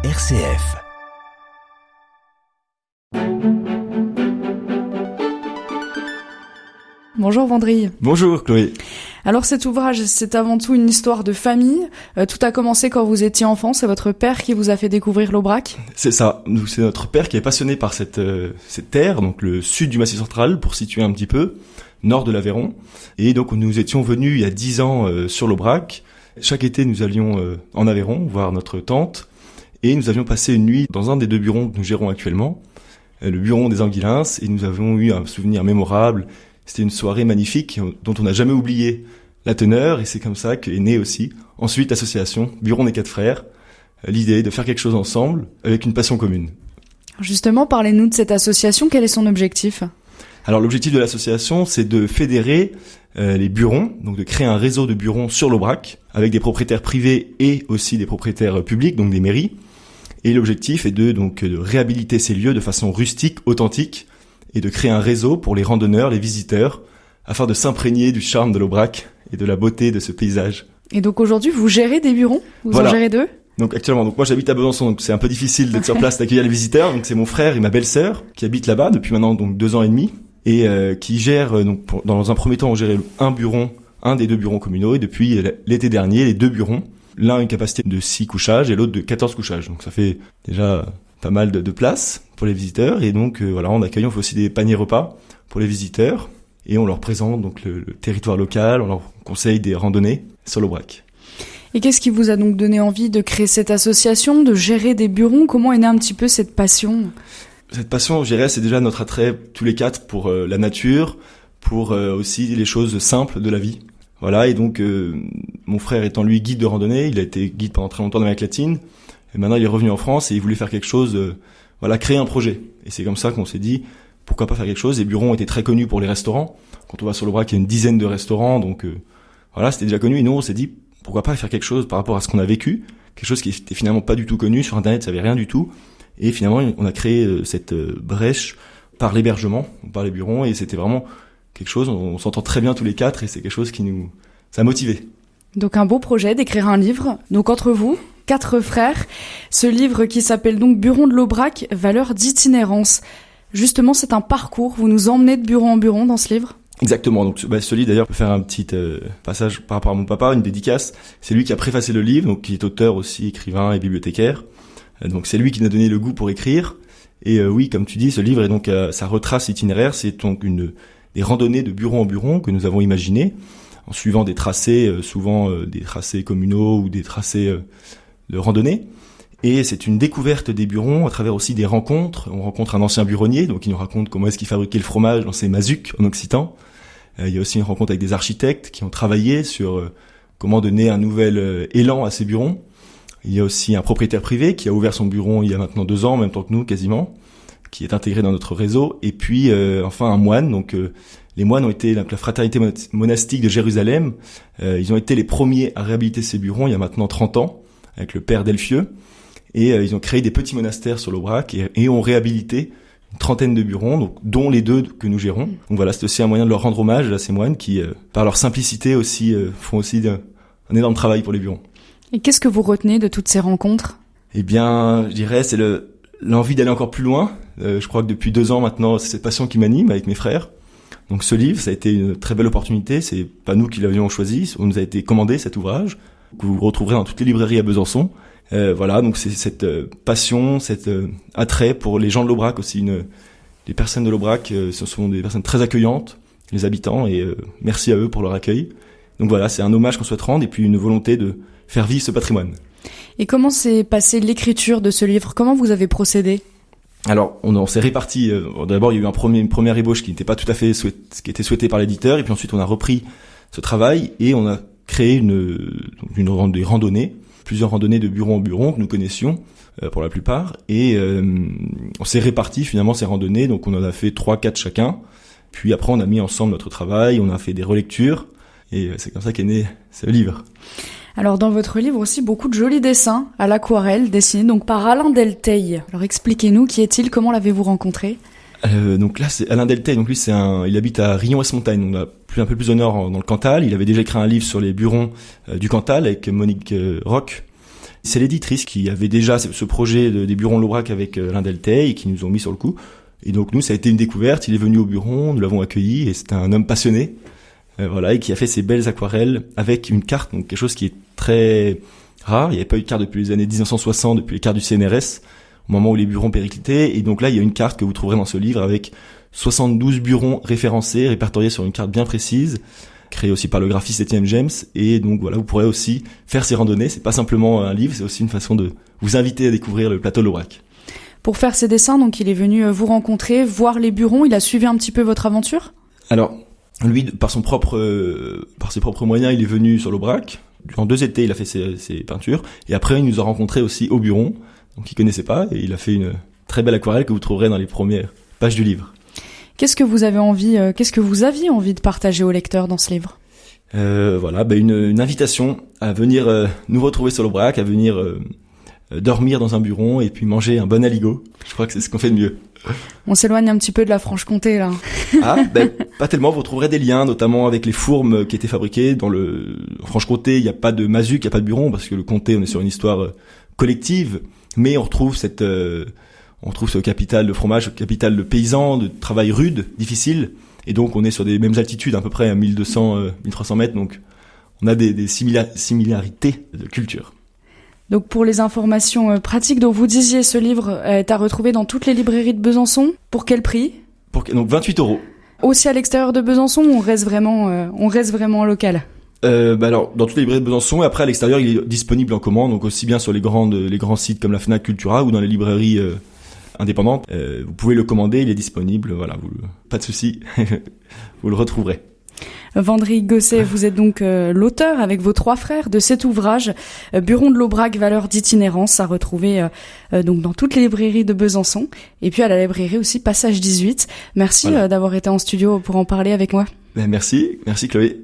RCF. Bonjour Vendrille. Bonjour Chloé. Alors cet ouvrage, c'est avant tout une histoire de famille. Tout a commencé quand vous étiez enfant, c'est votre père qui vous a fait découvrir l'Aubrac ? C'est ça, c'est notre père qui est passionné par cette terre, donc le sud du Massif central, pour situer un petit peu, nord de l'Aveyron. Et donc nous étions venus il y a 10 ans sur l'Aubrac. Chaque été, nous allions en Aveyron voir notre tante. Et nous avions passé une nuit dans un des 2 burons que nous gérons actuellement, le buron des Anguilins, et nous avons eu un souvenir mémorable. C'était une soirée magnifique dont on n'a jamais oublié la teneur, et c'est comme ça qu'est née aussi ensuite l'association Buron des 4 frères, l'idée de faire quelque chose ensemble avec une passion commune. Justement, parlez-nous de cette association, quel est son objectif ? Alors l'objectif de l'association, c'est de fédérer les burons, donc de créer un réseau de burons sur l'Aubrac, avec des propriétaires privés et aussi des propriétaires publics, donc des mairies. Et l'objectif est de réhabiliter ces lieux de façon rustique, authentique, et de créer un réseau pour les randonneurs, les visiteurs, afin de s'imprégner du charme de l'Aubrac et de la beauté de ce paysage. Et donc aujourd'hui, vous gérez des burons ? Vous en gérez 2 ? Donc actuellement, moi j'habite à Besançon, donc c'est un peu difficile d'être sur place, d'accueillir les visiteurs. Donc c'est mon frère et ma belle-sœur qui habitent là-bas depuis maintenant 2 ans et demi, et qui gèrent, dans un premier temps, on gérait un des 2 burons communaux, et depuis l'été dernier, les 2 burons, l'un a une capacité de 6 couchages et l'autre de 14 couchages. Donc ça fait déjà pas mal de place pour les visiteurs, et donc on accueille, on fait aussi des paniers repas pour les visiteurs, et on leur présente donc le territoire local, on leur conseille des randonnées sur l'Aubrac. Et qu'est-ce qui vous a donc donné envie de créer cette association, de gérer des burons ? Comment est née un petit peu cette passion ? Cette passion, je dirais, c'est déjà notre attrait tous les 4 pour la nature, pour aussi les choses simples de la vie. Voilà, et donc mon frère étant lui guide de randonnée, il a été guide pendant très longtemps dans l'Amérique latine, et maintenant il est revenu en France et il voulait faire quelque chose, créer un projet. Et c'est comme ça qu'on s'est dit, pourquoi pas faire quelque chose. Les burons étaient très connus pour les restaurants. Quand on va sur l'Aubrac, il y a une dizaine de restaurants, donc c'était déjà connu. Et nous, on s'est dit, pourquoi pas faire quelque chose par rapport à ce qu'on a vécu, quelque chose qui était finalement pas du tout connu, sur Internet, ça avait rien du tout. Et finalement, on a créé cette brèche par l'hébergement, par les burons, et c'était vraiment quelque chose, on s'entend très bien tous les 4, et c'est quelque chose qui ça a motivé. Donc un beau projet d'écrire un livre, donc entre vous, 4 frères, ce livre qui s'appelle donc Buron de l'Aubrac, valeurs d'itinérance. Justement, c'est un parcours, vous nous emmenez de buron en buron dans ce livre ? Exactement, donc ce livre d'ailleurs peut faire un petit passage par rapport à mon papa, une dédicace. C'est lui qui a préfacé le livre, donc qui est auteur aussi, écrivain et bibliothécaire. Donc c'est lui qui nous a donné le goût pour écrire. Et oui, comme tu dis, ce livre est donc ça retrace l'itinéraire, c'est donc des randonnées de buron en buron que nous avons imaginées en suivant des tracés, souvent des tracés communaux ou des tracés de randonnée. Et c'est une découverte des burons à travers aussi des rencontres. On rencontre un ancien buronnier, donc il nous raconte comment est-ce qu'il fabriquait le fromage dans ses mazucs en occitan. Il y a aussi une rencontre avec des architectes qui ont travaillé sur comment donner un nouvel élan à ces burons. Il y a aussi un propriétaire privé qui a ouvert son buron il y a maintenant 2 ans, en même temps que nous quasiment, qui est intégré dans notre réseau. Et puis enfin un moine, donc les moines ont été la fraternité monastique de Jérusalem. Ils ont été les premiers à réhabiliter ces burons il y a maintenant 30 ans, avec le père Delfieux. Et ils ont créé des petits monastères sur l'Aubrac et ont réhabilité une 30aine de burons, donc, dont les 2 que nous gérons. Donc voilà, c'est aussi un moyen de leur rendre hommage à ces moines qui, par leur simplicité aussi, font aussi un énorme travail pour les burons. Et qu'est-ce que vous retenez de toutes ces rencontres ? Eh bien, je dirais, c'est l'envie d'aller encore plus loin. Je crois que depuis 2 ans maintenant, c'est cette passion qui m'anime avec mes frères. Donc ce livre, ça a été une très belle opportunité. C'est pas nous qui l'avions choisi, on nous a été commandé cet ouvrage que vous retrouverez dans toutes les librairies à Besançon. Donc c'est cette passion, cet attrait pour les gens de l'Aubrac aussi. Les personnes de l'Aubrac, ce sont des personnes très accueillantes, les habitants, et merci à eux pour leur accueil. Donc voilà, c'est un hommage qu'on souhaite rendre et puis une volonté de faire vivre ce patrimoine. Et comment s'est passée l'écriture de ce livre ? Comment vous avez procédé ? Alors, on s'est répartis. D'abord, il y a eu une première ébauche qui n'était pas tout à fait ce qui était souhaité par l'éditeur, et puis ensuite on a repris ce travail et on a créé des randonnées. Plusieurs randonnées de buron en buron que nous connaissions pour la plupart, et on s'est réparti finalement ces randonnées, donc on en a fait 3-4 chacun, puis après on a mis ensemble notre travail, on a fait des relectures, et c'est comme ça qu'est né ce livre. Alors dans votre livre aussi, beaucoup de jolis dessins à l'aquarelle, dessinés donc par Alain Delteil. Alors expliquez-nous, qui est-il, comment l'avez-vous rencontré ? Donc là c'est Alain Delteil, donc lui il habite à Rion-Esmontagne, on a un peu plus au nord dans le Cantal. Il avait déjà écrit un livre sur les burons du Cantal avec Monique Roch, C'est l'éditrice qui avait déjà ce projet des Burons de l'Aubrac avec Alain Delteil, qui nous ont mis sur le coup. Et donc nous, ça a été une découverte. Il est venu au Buron, nous l'avons accueilli, et c'était un homme passionné, voilà, et qui a fait ces belles aquarelles avec une carte, donc quelque chose qui est très rare. Il n'y avait pas eu de carte depuis les années 1960, depuis les cartes du CNRS, au moment où les Burons périclitaient. Et donc là, il y a une carte que vous trouverez dans ce livre avec 72 Burons référencés, répertoriés sur une carte bien précise, créée aussi par le graphiste Étienne James. Et donc voilà, vous pourrez aussi faire ces randonnées. C'est pas simplement un livre, c'est aussi une façon de vous inviter à découvrir le plateau de l'Aubrac. Pour faire ses dessins, donc il est venu vous rencontrer, voir les Burons, il a suivi un petit peu votre aventure? Alors, lui, par ses propres moyens, il est venu sur l'Aubrac. Durant 2 étés, il a fait ses peintures. Et après, il nous a rencontrés aussi au Buron. Donc, il connaissait pas. Et il a fait une très belle aquarelle que vous trouverez dans les premières pages du livre. Qu'est-ce que vous aviez envie de partager aux lecteurs dans ce livre? Voilà, une invitation à venir nous retrouver sur l'Aubrac, à venir dormir dans un buron et puis manger un bon aligot. Je crois que c'est ce qu'on fait de mieux. On s'éloigne un petit peu de la Franche-Comté, là. Pas tellement. Vous trouverez des liens, notamment avec les fourmes qui étaient fabriquées en Franche-Comté. Il n'y a pas de Mazuc, il n'y a pas de buron, parce que le comté, on est sur une histoire collective. Mais on retrouve ce capital de fromage, ce capital de paysan, de travail rude, difficile. Et donc, on est sur des mêmes altitudes, à peu près à 1200-1300 mètres. Donc, on a des similarités de culture. Donc pour les informations pratiques, donc vous disiez ce livre est à retrouver dans toutes les librairies de Besançon. Pour quel prix? Donc 28 €. Aussi à l'extérieur de Besançon, on reste vraiment local? Alors dans toutes les librairies de Besançon, et après à l'extérieur il est disponible en commande, donc aussi bien sur les grands sites comme la Fnac, Cultura ou dans les librairies indépendantes. Vous pouvez le commander, il est disponible, voilà, pas de souci, vous le retrouverez. Vendry Gosset, vous êtes donc l'auteur avec vos 3 frères de cet ouvrage, Buron de l'Aubrac, valeurs d'itinérance, à retrouver donc dans toutes les librairies de Besançon, et puis à la librairie aussi Passage 18. Merci d'avoir été en studio pour en parler avec moi. Merci Chloé.